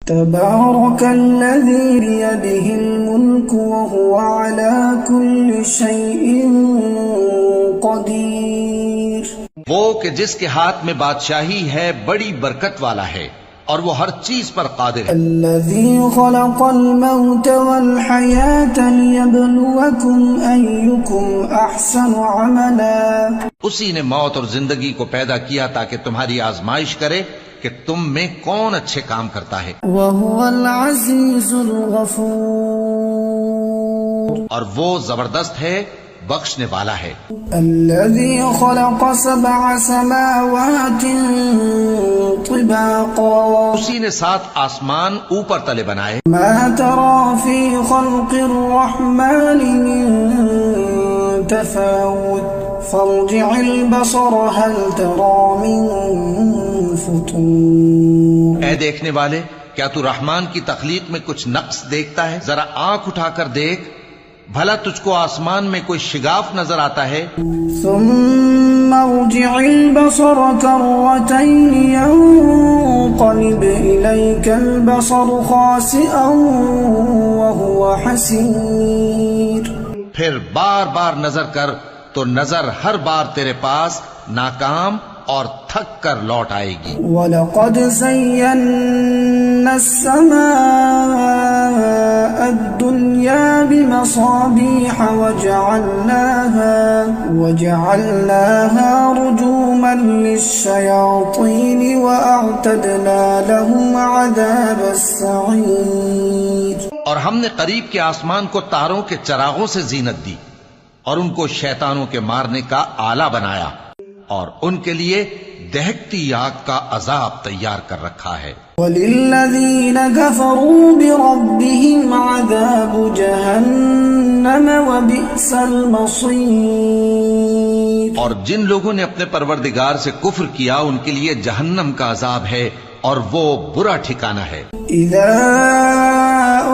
تبارك الذي بيده الملك وهو على كل شيء قدير. وہ کہ جس کے ہاتھ میں بادشاہی ہے بڑی برکت والا ہے اور وہ ہر چیز پر قادر ہے. الذي خلق الموت والحياة ليبلوكم أيكم أحسن عملا. اسی نے موت اور زندگی کو پیدا کیا تاکہ تمہاری آزمائش کرے کہ تم میں کون اچھے کام کرتا ہے. وهو العزيز الغفور. اور وہ زبردست ہے، بخشنے والا ہے. الذي خلق 7 سماوات طباقا. اسی نے 7 آسمان اوپر تلے بنائے. ما ترى في خلق الرحمن من تفاوت فارجع البصر هل ترى من فطور. اے دیکھنے والے، کیا تو رحمان کی تخلیق میں کچھ نقص دیکھتا ہے؟ ذرا آنکھ اٹھا کر دیکھ، بھلا تجھ کو آسمان میں کوئی شگاف نظر آتا ہے؟ ثم ارجع البصر كرتين ينقلب إليك البصر خاسئا وهو حسير. پھر بار بار نظر کر تو نظر ہر بار تیرے پاس ناکام اور تھک کر لوٹ آئے گی. وَلَقَدْ زَيَّنَّا السَّمَاءَ الدُّنْيَا بِمَصَابِيحَ وَجَعَلْنَاهَا رُجُومًا لِلشَّيَاطِينِ وَأَعْتَدْنَا لَهُمْ عَذَابَ السَّعِيرِ. اور ہم نے قریب کے آسمان کو تاروں کے چراغوں سے زینت دی اور ان کو شیطانوں کے مارنے کا آلہ بنایا اور ان کے لیے دہکتی آگ کا عذاب تیار کر رکھا ہے. وَلِلَّذِينَ كَفَرُوا بِرَبِّهِمْ عَذَابُ جَهَنَّمَ وَبِئْسَ الْمَصِيرُ. اور جن لوگوں نے اپنے پروردگار سے کفر کیا ان کے لیے جہنم کا عذاب ہے اور وہ برا ٹھکانہ ہے. إِذَا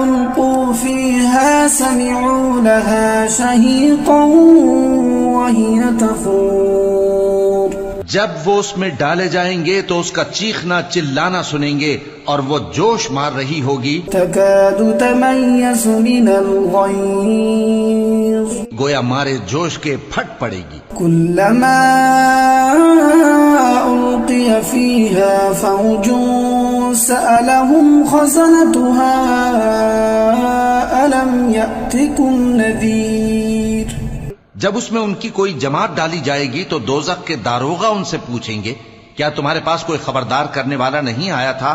أُلْقُوا فِيهَا سَمِعُوا لَهَا شَهِيقًا وَهِيَ تَفُورُ. جب وہ اس میں ڈالے جائیں گے تو اس کا چیخنا چلانا سنیں گے اور وہ جوش مار رہی ہوگی. تَكَادُ تَمَيَّزُ مِنَ الْغَيْظِ. گویا مارے جوش کے پھٹ پڑے گی. كُلَّمَا أُلْقِيَ فِيهَا فَوْجٌ سَأَلَهُمْ خَزَنَتُهَا أَلَمْ يَأْتِكُمْ نَذِيرٌ. جب اس میں ان کی کوئی جماعت ڈالی جائے گی تو دوزخ کے داروغہ ان سے پوچھیں گے کیا تمہارے پاس کوئی خبردار کرنے والا نہیں آیا تھا؟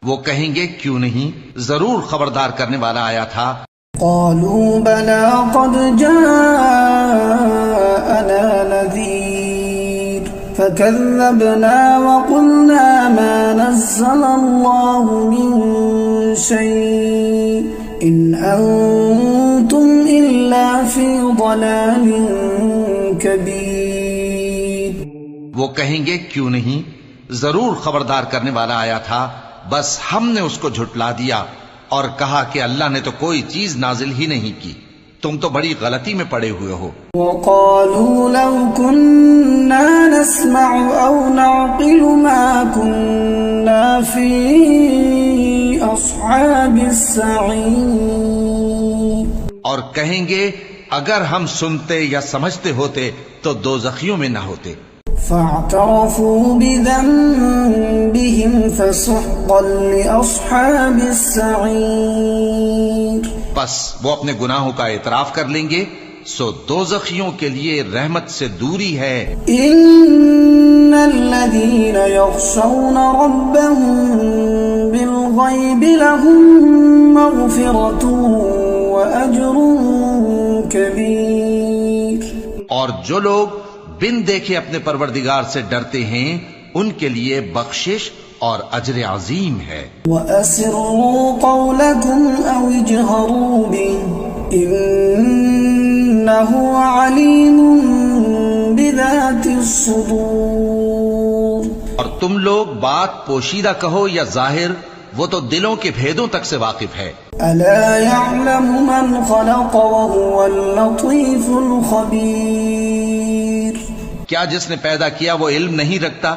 وہ کہیں گے کیوں نہیں، ضرور خبردار کرنے والا آیا تھا. قالوا بلى قد جاءنا نذير فكذبنا وقلنا ما نزل الله من شيء إن أنتم إلا في ضلال كبير. وہ کہیں گے کیوں نہیں، ضرور خبردار کرنے والا آیا تھا، بس ہم نے اس کو جھٹلا دیا اور کہا کہ اللہ نے تو کوئی چیز نازل ہی نہیں کی، تم تو بڑی غلطی میں پڑے ہوئے ہو. وقالوا لو كنا نسمع أو نعقل ما كنا في أصحاب السعير. اور کہیں گے اگر ہم سنتے یا سمجھتے ہوتے تو دوزخیوں میں نہ ہوتے. فاعترفوا بذنبهم فسحقا لأصحاب السعير. بس وہ اپنے گناہوں کا اعتراف کر لیں گے، سو دوزخیوں کے لیے رحمت سے دوری ہے. ان الذين يخشون ربهم بالغيب لهم مغفرة وأجر كبير. اور جو لوگ بن دیکھے اپنے پروردگار سے ڈرتے ہیں ان کے لیے بخشش اور اجر عظیم ہے. وَأَسِرُّوا قَوْلَكُمْ أَوْ اجْهَرُوا بِهِ إِنَّهُ عَلِيمٌ بِذَاتِ الصُّدُورِ. اور تم لوگ بات پوشیدہ کہو یا ظاہر، وہ تو دلوں کے بھیدوں تک سے واقف ہے. أَلَا يَعْلَمُ مَنْ خَلَقَ وَهُوَ اللَّطِيفُ الْخَبِيرُ. کیا جس نے پیدا کیا وہ علم نہیں رکھتا؟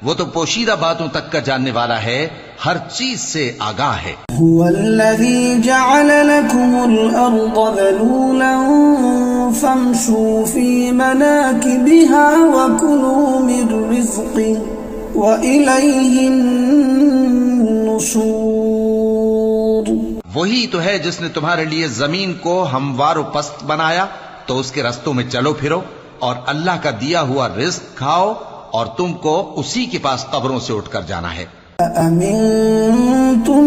وہ تو پوشیدہ باتوں تک کا جاننے والا ہے ہر چیز سے آگاہ ہے۔ هو الذي جعل لكم الأرض ذلولا فامشوا في مناكبها وكلوا من رزقه وإليه النشور۔ وہی تو ہے جس نے تمہارے لیے زمین کو ہموار و پست بنایا، تو اس کے رستوں میں چلو پھرو اور اللہ کا دیا ہوا رزق کھاؤ، اور تم کو اسی کے پاس قبروں سے اٹھ کر جانا ہے۔ أأمنتم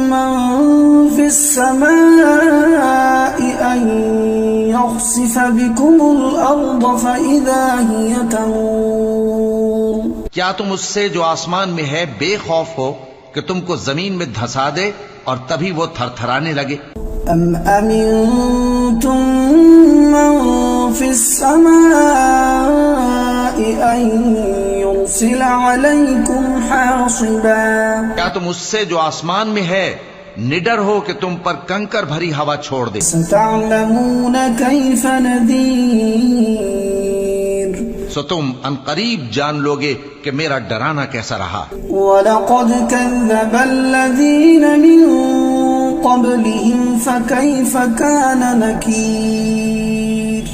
من في السماء أن يخسف بكم الأرض فإذا هي تمور۔ کیا تم اس سے جو آسمان میں ہے بے خوف ہو کہ تم کو زمین میں دھسا دے اور تبھی وہ تھر تھرانے لگے؟ أم أمنتم من في السماء أن يرسل عليكم حاصبا۔ کیا تم اس سے جو آسمان میں ہے نڈر ہو کہ تم پر کنکر بھری ہوا چھوڑ دے؟ ستعلمون كيف نذير۔ سو تم ان قریب جان لوگے کہ میرا ڈرانا کیسا رہا۔ وَلَقَدْ كَذَّبَ الَّذِينَ مِن قَبْلِهِمْ فَكَيْفَ كَانَ نَكِيرٌ۔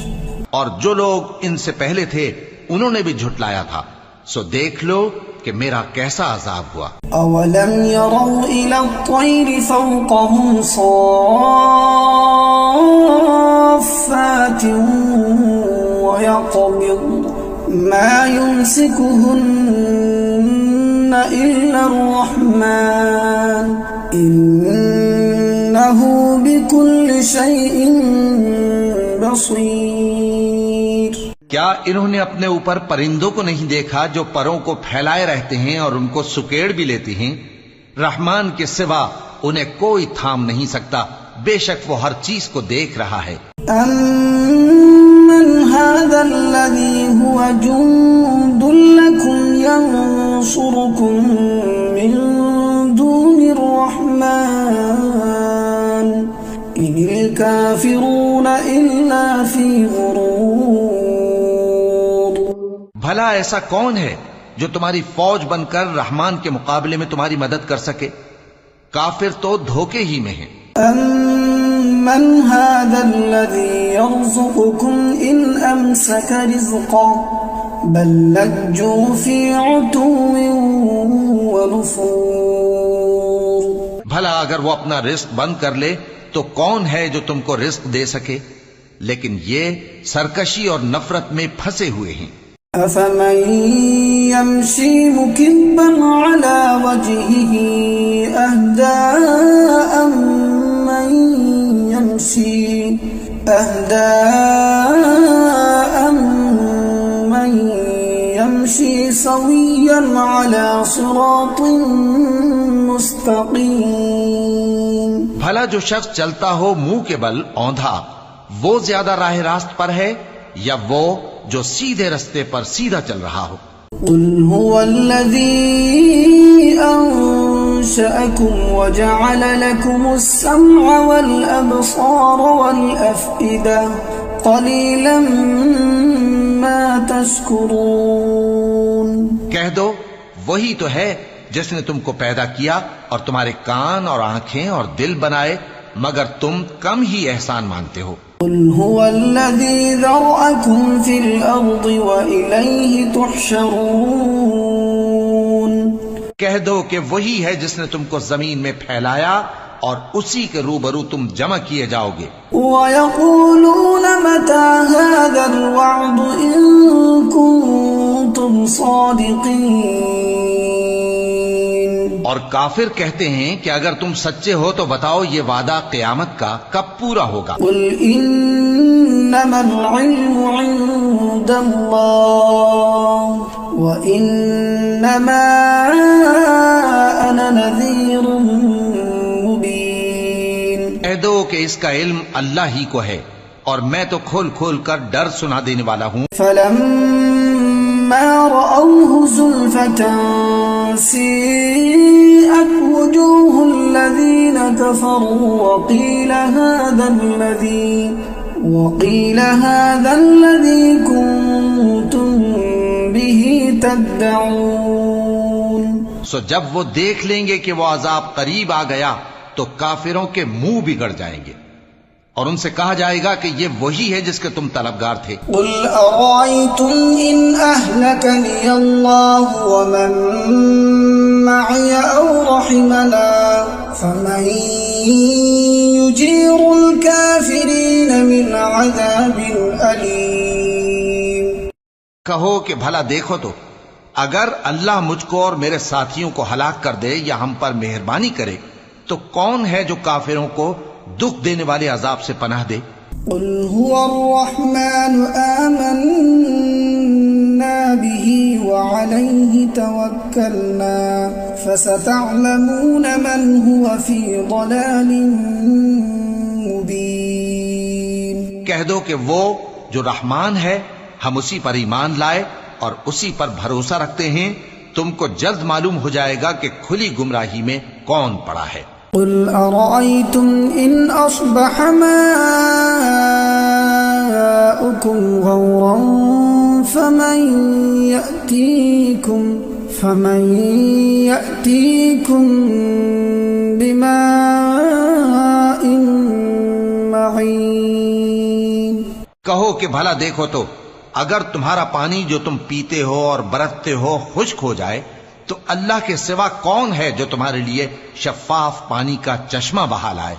اور جو لوگ ان سے پہلے تھے انہوں نے بھی جھٹلایا تھا، سو دیکھ لو کہ میرا کیسا عذاب ہوا۔ أَوَلَمْ يَرَوْا إِلَى الطَّيْرِ فَوْقَهُمْ صَافَّاتٍ وَيَقْبِضْنَ مَا يُمْسِكُهُنَّ إِلَّا الرَّحْمَنُ إِنَّهُ بِكُلِّ شَيْءٍ بَصِيرٌ۔ کیا انہوں نے اپنے اوپر پرندوں کو نہیں دیکھا جو پروں کو پھیلائے رہتے ہیں اور ان کو سکیڑ بھی لیتی ہیں؟ رحمان کے سوا انہیں کوئی تھام نہیں سکتا، بے شک وہ ہر چیز کو دیکھ رہا ہے۔ أَمَّنْ هَذَا الَّذِي هُوَ جُندٌ لَكُمْ يَنصُرُكُم مِّن دُونِ الرَّحْمَنِ إِنِ الْكَافِرُونَ إِلَّا فِي غُرُورٍ۔ بھلا ایسا کون ہے جو تمہاری فوج بن کر رحمان کے مقابلے میں تمہاری مدد کر سکے؟ کافر تو دھوکے ہی میں ہیں۔ أَمَّنْ هَذَا الَّذِي يَرْزُقُكُمْ إِنْ أَمْسَكَ رِزْقَهُ بَلْ لَجُّوا فِي عُتُوٍّ وَنُفُورٍ۔ بھلا اگر وہ اپنا رزق بند کر لے تو کون ہے جو تم کو رزق دے سکے؟ لیکن یہ سرکشی اور نفرت میں پھنسے ہوئے ہیں۔ أَفَمَن يَمْشِي مُكِبًّا عَلَى وَجْهِهِ أَهْدَىٰ أَمَّن يَمْشِي سَوِيًّا عَلَى صِرَاطٍ مُسْتَقِيمٍ۔ بھلا جو شخص چلتا ہو منہ کے بل اوندھا، وہ زیادہ راہ راست پر ہے یا وہ جو سیدھے رستے پر سیدھا چل رہا ہو؟ قُلْ هُوَ الَّذِي أَنشَأَكُمْ وَجَعَلَ لَكُمُ السَّمْعَ وَالْأَبْصَارَ وَالْأَفْئِدَةَ قَلِيلًا مَا تَشْكُرُونَ۔ کہہ دو وہی تو ہے جس نے تم کو پیدا کیا اور تمہارے کان اور آنکھیں اور دل بنائے، مگر تم کم ہی احسان مانتے ہو۔ قُلْ هُوَ الَّذِي ذَرَأَكُمْ فِي الْأَرْضِ وَإِلَيْهِ تُحْشَرُونَ۔ کہہ دو کہ وہی ہے جس نے تم کو زمین میں پھیلایا اور اسی کے روبرو تم جمع کیے جاؤ گے۔ وَيَقُولُونَ مَتَى هَذَا الْوَعْدُ إِن كُنتُمْ صَادِقِينَ۔ اور کافر کہتے ہیں کہ اگر تم سچے ہو تو بتاؤ یہ وعدہ قیامت کا کب پورا ہوگا؟ قُلْ إِنَّمَا الْعِلْمُ عِندَ اللَّهِ وَإِنَّمَا أَنَا نَذِيرٌ مُبِينٌ۔ کہہ دو کہ اس کا علم اللہ ہی کو ہے اور میں تو کھول کھول کر ڈر سنا دینے والا ہوں۔ فَلَمَّا رَأَوْهُ زُلْفَةً سِيئَتْ وُجُوهُ الَّذِينَ كَفَرُوا وَقِيلَ هَذَا الَّذِي كُنتُم بِهِ تَدَّعُونَ۔ سو جب وہ دیکھ لیں گے کہ وہ عذاب قریب آ گیا تو کافروں کے منہ بگڑ جائیں گے، اور ان سے کہا جائے گا کہ یہ وہی ہے جس کے تم طلبگار تھے۔ قل أرأيتم إن أهلكني الله ومن معي أو رحمنا فمن يجير الكافرين من عذاب أليم۔ کہو کہ بھلا دیکھو تو اگر اللہ مجھ کو اور میرے ساتھیوں کو ہلاک کر دے یا ہم پر مہربانی کرے تو کون ہے جو کافروں کو دکھ دینے والے عذاب سے پناہ دے؟ قل هو الرحمن آمنا به وعليه توكلنا فستعلمون من هو في ضلال مبين۔ کہہ دو کہ وہ جو رحمان ہے ہم اسی پر ایمان لائے اور اسی پر بھروسہ رکھتے ہیں، تم کو جلد معلوم ہو جائے گا کہ کھلی گمراہی میں کون پڑا ہے۔ قل أرأيتم إن أصبح ماؤكم غورا فمن يأتيكم بماء معين۔ کہو کہ بھلا دیکھو تو اگر تمہارا پانی جو تم پیتے ہو اور برتتے ہو خشک ہو جائے تو اللہ کے سوا کون ہے جو تمہارے لیے شفاف پانی کا چشمہ بہا لائے؟